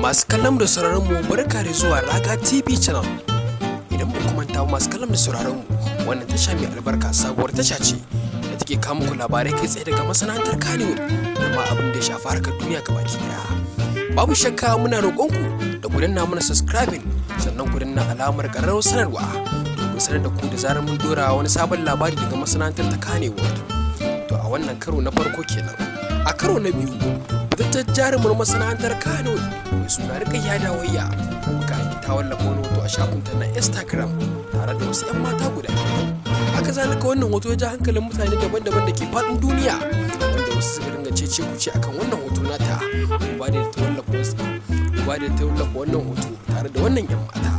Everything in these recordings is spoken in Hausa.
Masu kallon da sauraron mu barka da zuwa Raga TV channel. Idan ba ku manta masu kallon da sauraron mu, wannan tasha mai albarka sabuwar tasha ce da take kawo muku labarai kai tsaye daga masana'antar Kannywood da ma abin da ya shafi harkar duniya gabaki daya. Babu shakka muna roƙonku da ku danna mana subscribing sannan ku danna alamar ƙararrawar sanarwa domin sanar da ku da zarar mun dora wani sabon labari daga masana'antar ta Kannywood. To a wannan karo na farko kenan. A karo na biyu, fitaccen jarumar masana'antar Kannywood mai suna Rukayya Dawayya muka aiki ta wallafa wani hoto a shafinta na Instagram tare da wasu 'yan mata guda biyu. Haka zalika wannan hoto ya ja hankalin mutane daban-daban da ke faɗin duniya wanda wasu suka dinga cece kuce akan wannan hoto nata duba da ta wallafa wannan hoto tare da wannan 'yan mata.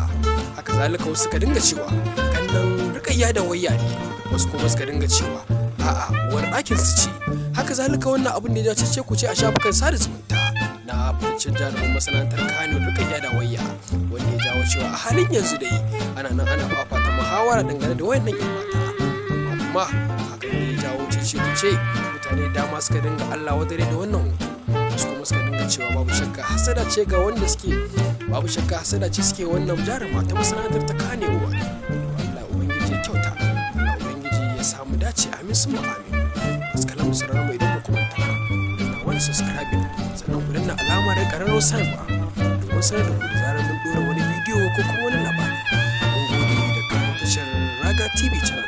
Haka zalika wasu suka dinga cewa kannan Rukayya Dawayya ne, wasu kuma suka dinga cewa a'a uwar ɗakin su ce. Haka zalika wannan abin da ya cece kuce a shafukan sada zumunta na fitaccen jarumin masana'antar Kannywood Rukayya Dawayya wanda ya jawo cewa a halin yanzu dai ana nan ana fafata muhawara dangane da wayannan 'yan mata, amma hakan ne ya jawo cece kuce mutane dama suka dinga Allah wadare da wannan hoto, wasu kuma suka dinga cewa babu shakka hasada ce ga wanda suke suke wannan jaruma ta masana'antar ta Kannywood. Allah ubangiji ya kyauta, Allah ubangiji ya samu dace, amin sun amin. Masu sauraron mu idan ba ku manta na wani subscribing sannan ku danna alamar ƙararrawar sanarwa domin sanar da ku da zarar mun dora wani bidiyo ko kuma wani labari. Mun gode daga tashar Raga TV channel.